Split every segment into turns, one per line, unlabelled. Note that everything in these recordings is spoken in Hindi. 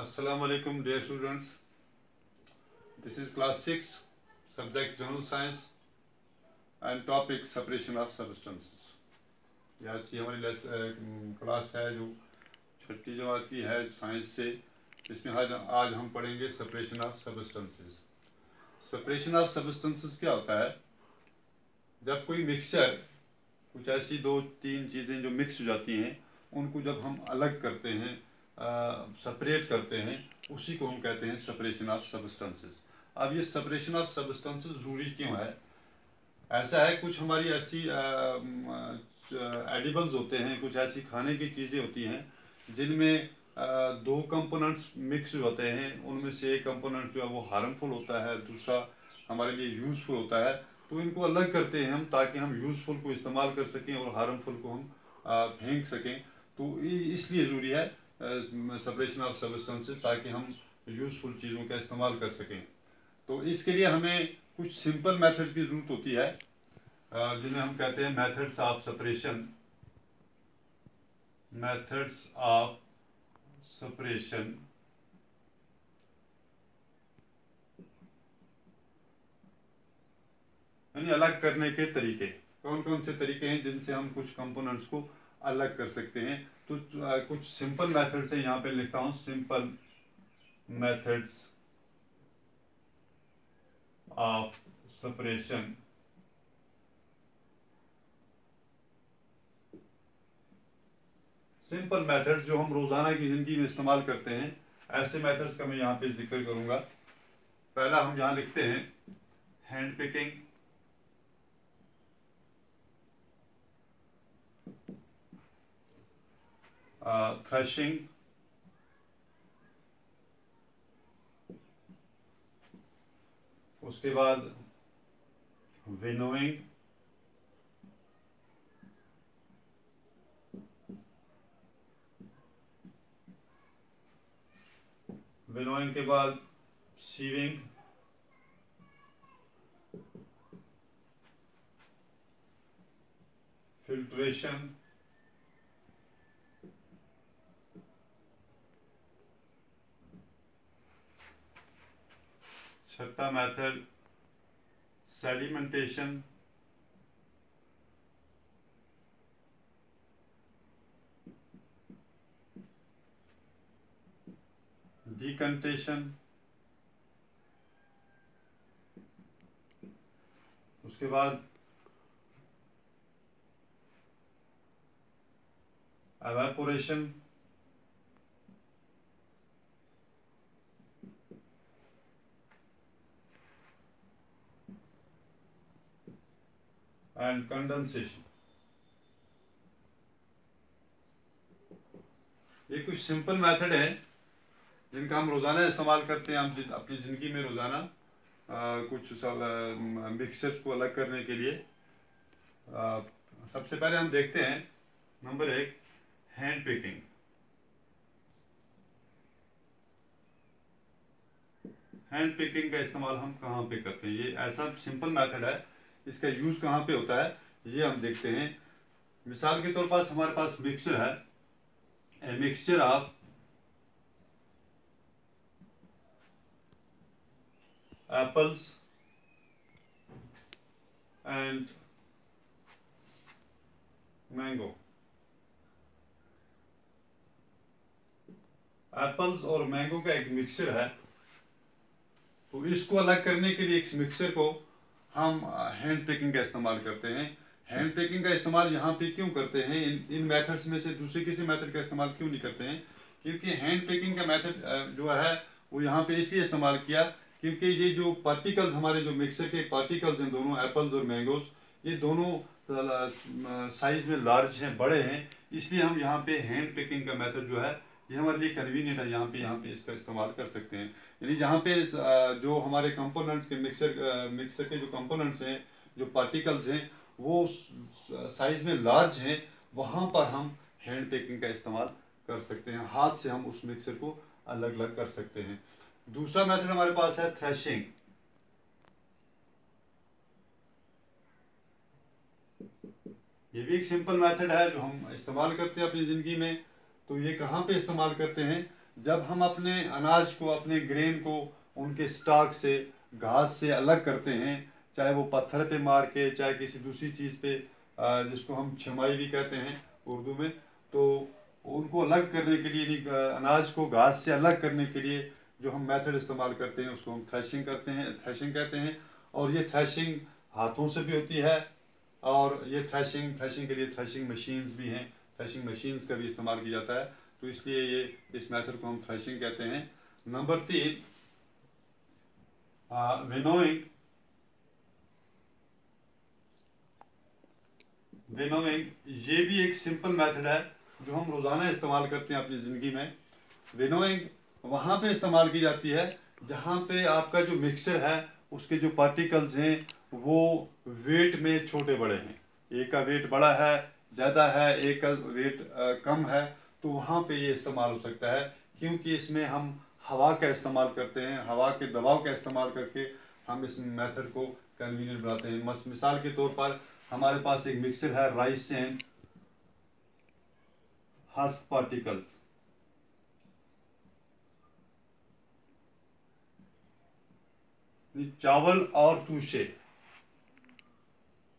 Assalamu alaikum dear students. This is class 6 subject general science and topic separation of substances. ये आज की हमारी क्लास है जो छठी जमात की है साइंस से। इसमें आज हम पढ़ेंगे separation of substances. Separation of substances क्या होता है? जब कोई मिक्सचर, कुछ ऐसी दो तीन चीज़ें जो मिक्स हो जाती हैं, उनको जब हम अलग करते हैं, सेपरेट करते हैं, उसी को हम कहते हैं सेपरेशन ऑफ सबस्टेंसेस। अब ये सेपरेशन ऑफ सबस्टेंसेस ज़रूरी क्यों है? ऐसा है, कुछ हमारी ऐसी एडिबल्स होते हैं, कुछ ऐसी खाने की चीज़ें होती हैं जिनमें दो कंपोनेंट्स मिक्स होते हैं। उनमें से एक कंपोनेंट जो है वो हार्मफुल होता है, दूसरा हमारे लिए यूज़फुल होता है। तो इनको अलग करते हैं हम, ताकि हम यूज़फुल को इस्तेमाल कर सकें और हार्मफुल को हम फेंक सकें। तो इसलिए ज़रूरी है सेपरेशन ऑफ सबस्टेंसेस, ताकि हम यूज़फुल चीज़ों का इस्तेमाल कर सकें। तो इसके लिए हमें कुछ सिंपल मेथड्स की ज़रूरत होती है, जिन्हें हम कहते हैं methods of separation. Methods of separation यानी अलग करने के तरीके। कौन कौन से तरीके हैं जिनसे हम कुछ कंपोनेंट्स को अलग कर सकते हैं? तो कुछ सिंपल मेथड्स है, यहाँ पे लिखता हूं simple methods of separation. Simple methods जो हम रोजाना की जिंदगी में इस्तेमाल करते हैं, ऐसे मेथड्स का मैं यहाँ पे जिक्र करूंगा। पहला हम यहाँ लिखते हैं हैंड पिकिंग, थ्रेशिंग, उसके बाद विनोइंग, विनोइंग के बाद सीविंग, फिल्ट्रेशन, छठा मेथड सेडिमेंटेशन, डिकंटेशन, उसके बाद एवेपोरेशन, एंड कंडेंसेशन। ये कुछ सिंपल मेथड है जिनका हम रोज़ाना इस्तेमाल करते हैं, हम अपनी ज़िंदगी में रोज़ाना कुछ मिक्सचर्स को अलग करने के लिए। सबसे पहले हम देखते हैं number 1 hand picking. Hand picking का इस्तेमाल हम कहाँ पे करते हैं? ये ऐसा सिंपल मेथड है, इसका यूज़ कहाँ पे होता है ये हम देखते हैं। मिसाल के तौर पर हमारे पास मिक्सचर है, a mixture of apples and mango। Apples और मैंगो का एक मिक्सचर है। तो इसको अलग करने के लिए इस मिक्सचर को हम हैंड पिकिंग का इस्तेमाल करते हैं। हैंड पिकिंग का इस्तेमाल यहाँ पे क्यों करते हैं? इन मेथड्स में से दूसरे किसी मेथड का इस्तेमाल क्यों नहीं करते हैं? क्योंकि हैंड पिकिंग का मेथड जो है वो यहाँ पे इसलिए इस्तेमाल किया क्योंकि ये जो पार्टिकल्स, हमारे जो मिक्सचर के पार्टिकल्स हैं, दोनों एप्पल्स और मैंगोज, ये दोनों साइज में लार्ज हैं, बड़े हैं। इसलिए हम यहाँ पे हैंड पिकिंग का मेथड जो है ये हमारे लिए कन्वीनियंट है। यहाँ पे इसका इस्तेमाल कर सकते हैं। यानी जहाँ पे जो हमारे कंपोनेंट्स के मिक्सर के जो कंपोनेंट्स हैं, जो पार्टिकल्स हैं, वो साइज में लार्ज हैं, वहाँ पर हम हैंड पिकिंग का इस्तेमाल कर सकते हैं। हाथ से हम उस मिक्सर को अलग अलग कर सकते हैं। दूसरा मेथड हमारे पास है थ्रेशिंग। ये भी एक सिंपल मेथड है जो हम इस्तेमाल करते हैं अपनी ज़िंदगी में। तो ये कहाँ पे इस्तेमाल करते हैं? जब हम अपने अनाज को, अपने ग्रेन को उनके स्टॉक से, घास से अलग करते हैं, चाहे वो पत्थर पे मार के, चाहे किसी दूसरी चीज़ पे, जिसको हम छमाई भी कहते हैं उर्दू में, तो उनको अलग करने के लिए, अनाज को घास से अलग करने के लिए जो हम मेथड इस्तेमाल करते हैं उसको हम थ्रेशिंग करते हैं, थ्रेशिंग कहते हैं। और ये थ्रेशिंग हाथों से भी होती है, और ये थ्रेशिंग के लिए थ्रेशिंग मशीन्स भी हैं, थ्रेशिंग मशीन्स का भी इस्तेमाल किया जाता है। तो इसलिए ये इस मेथड को हम थ्रेशिंग कहते हैं। Number 3, winnowing. ये भी एक सिंपल मेथड है जो हम रोज़ाना इस्तेमाल करते हैं अपनी ज़िंदगी में। विनोइंग वहाँ पे इस्तेमाल की जाती है जहाँ पे आपका जो मिक्सचर है उसके जो पार्टिकल्स हैं वो वेट में छोटे बड़े हैं। एक का वेट बड़ा है, ज़्यादा है, एक का वेट कम है, तो वहाँ पे ये इस्तेमाल हो सकता है, क्योंकि इसमें हम हवा का इस्तेमाल करते हैं। हवा के दबाव का इस्तेमाल करके हम इस मेथड को कन्वीनियंट बनाते हैं। मिसाल के तौर पर हमारे पास एक मिक्सचर है राइस एंड हस्क पार्टिकल्स। चावल और तूशे,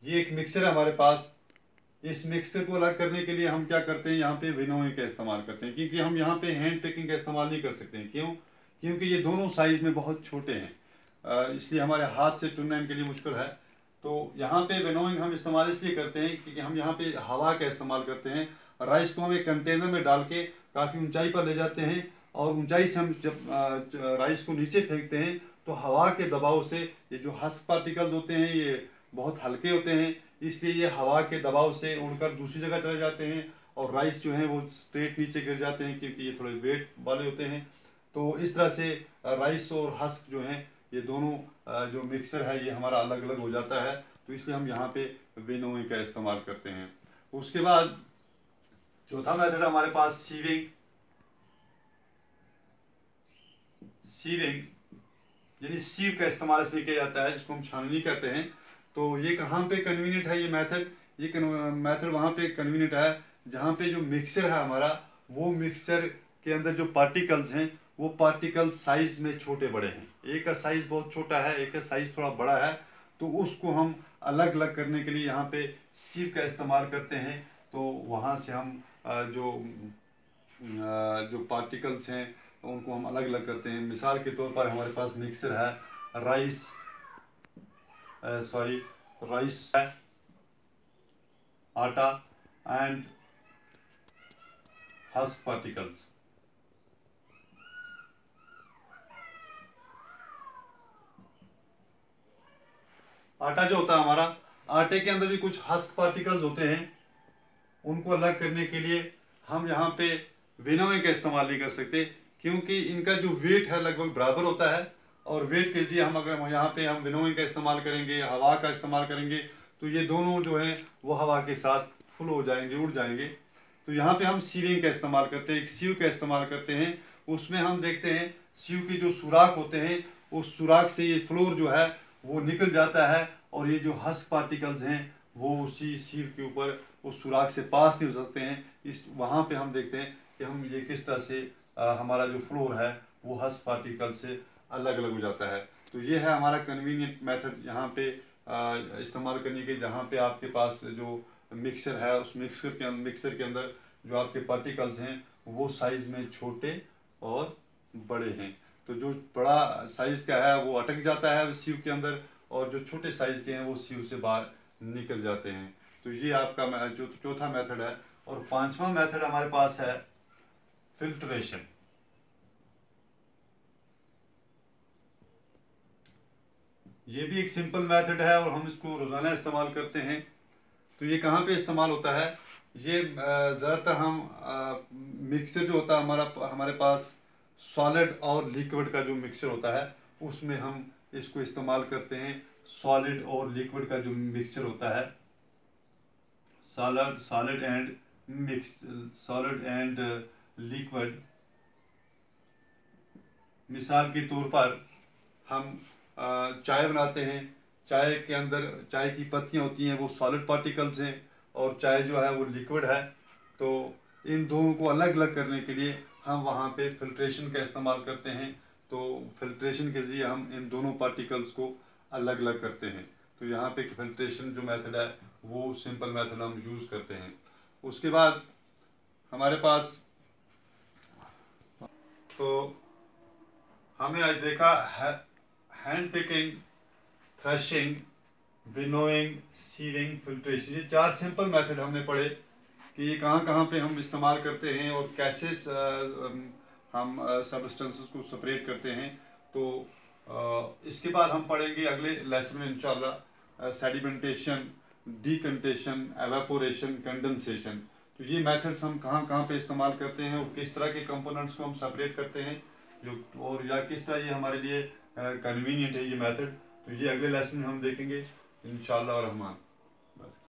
ये एक मिक्सचर है हमारे पास। इस मिक्सचर को अलग करने के लिए हम क्या करते हैं, यहाँ पे विनोइंग का इस्तेमाल करते हैं, क्योंकि हम यहाँ पे हैंड पिकिंग का इस्तेमाल नहीं कर सकते हैं। क्यों? क्योंकि ये दोनों साइज में बहुत छोटे हैं, इसलिए हमारे हाथ से चुनना इनके लिए मुश्किल है। तो यहाँ पे विनोइंग हम इस्तेमाल इसलिए करते हैं क्योंकि हम यहाँ पे हवा का इस्तेमाल करते हैं। राइस को हम एक कंटेनर में डाल के काफ़ी ऊंचाई पर ले जाते हैं, और ऊंचाई से हम जब राइस को नीचे फेंकते हैं तो हवा के दबाव से ये जो हस्क पार्टिकल्स होते हैं ये बहुत हल्के होते हैं, इसलिए ये हवा के दबाव से उड़कर दूसरी जगह चले जाते हैं, और राइस जो है वो स्ट्रेट नीचे गिर जाते हैं, क्योंकि ये थोड़े वेट वाले होते हैं। तो इस तरह से राइस और हस्क जो हैं ये दोनों जो मिक्सचर है ये हमारा अलग अलग हो जाता है। तो इसलिए हम यहाँ पे विनोइंग का इस्तेमाल करते हैं। उसके बाद चौथा मेथड हमारे पास सीविंग। यानी सीव का इस्तेमाल इसमें किया जाता है, जिसको हम छाननी कहते हैं। तो ये कहाँ पे कन्वीनियंट है ये मेथड? ये मेथड वहाँ पे कन्वीनियंट है जहाँ पे जो मिक्सचर है हमारा, वो मिक्सचर के अंदर जो पार्टिकल्स हैं वो पार्टिकल साइज में छोटे बड़े हैं। एक का साइज बहुत छोटा है, एक का साइज थोड़ा बड़ा है, तो उसको हम अलग अलग करने के लिए यहाँ पे सीव का इस्तेमाल करते हैं। तो वहाँ से हम जो पार्टिकल्स हैं उनको हम अलग अलग करते हैं। मिसाल के तौर पर हमारे पास मिक्सर है राइस है, आटा एंड हस्क पार्टिकल्स। आटा जो होता है हमारा, आटे के अंदर भी कुछ हस्क पार्टिकल्स होते हैं, उनको अलग करने के लिए हम यहाँ पे विनोइंग का इस्तेमाल नहीं कर सकते, क्योंकि इनका जो वेट है लगभग बराबर होता है। और वेट के लिए हम अगर यहाँ पे हम विनोइंग का इस्तेमाल करेंगे, हवा का इस्तेमाल करेंगे, तो ये दोनों जो है वो हवा के साथ फुल हो जाएंगे, उड़ जाएंगे। तो यहाँ पे हम सीविंग का इस्तेमाल करते हैं, एक सीव का इस्तेमाल करते हैं। उसमें हम देखते हैं सीव के जो सुराख होते हैं, उस सुराख से ये फ्लोर जो है वो निकल जाता है, और ये जो हस्क पार्टिकल्स हैं वो उसी सीव के ऊपर उस सुराख से पास नहीं हो सकते हैं। इस वहाँ पे हम देखते हैं कि हम ये किस तरह से हमारा जो फ्लोर है वो हस्क पार्टिकल से अलग अलग हो जाता है। तो ये है हमारा कन्वीनियंट मेथड यहाँ पे इस्तेमाल करने के, जहाँ पे आपके पास जो मिक्सर है उस मिक्सर के अंदर जो आपके पार्टिकल्स हैं वो साइज में छोटे और बड़े हैं। तो जो बड़ा साइज का है वो अटक जाता है सीव के अंदर, और जो छोटे साइज के हैं वो सीव से बाहर निकल जाते हैं। तो ये आपका जो चौथा मेथड है। और पांचवा मेथड हमारे पास है फिल्ट्रेशन। ये भी एक सिंपल मेथड है और हम इसको रोजाना इस्तेमाल करते हैं। तो ये कहाँ पे इस्तेमाल होता है? ये ज़्यादातर हम मिक्सर जो होता है हमारे पास सॉलिड और लिक्विड का जो मिक्सचर होता है उसमें हम इसको इस्तेमाल करते हैं। सॉलिड और लिक्विड का जो मिक्सचर होता है, सॉलिड एंड लिक्विड। मिसाल के तौर पर हम चाय बनाते हैं, चाय के अंदर चाय की पत्तियां होती हैं वो सॉलिड पार्टिकल्स हैं, और चाय जो है वो लिक्विड है। तो इन दोनों को अलग अलग करने के लिए हम वहाँ पे फिल्ट्रेशन का इस्तेमाल करते हैं। तो फिल्ट्रेशन के ज़रिए हम इन दोनों पार्टिकल्स को अलग अलग करते हैं। तो यहाँ पे फिल्ट्रेशन जो मेथड है वो सिंपल मेथड हम यूज़ करते हैं। उसके बाद हमारे पास तो हमने आज देखा hand picking, threshing, winnowing, sieving, filtration. ये 4 सिंपल मेथड हमने पढ़े कि ये कहाँ कहाँ पे हम इस्तेमाल करते हैं और कैसे हम सबस्टेंसेस को सेपरेट करते हैं। तो इसके बाद हम पढ़ेंगे अगले लेसन में इंशाल्लाह सेडिमेंटेशन, डीकंटेशन, एवापोरेशन, कंडेंसेशन। तो ये मेथड्स हम कहाँ कहाँ पे इस्तेमाल करते हैं और किस तरह के कंपोनेंट्स को हम सेपरेट करते हैं जो, और या किस तरह ये हमारे लिए कन्वीनियंट है ये मेथड। तो ये अगले लेसन में हम देखेंगे इंशाल्लाह रहमान।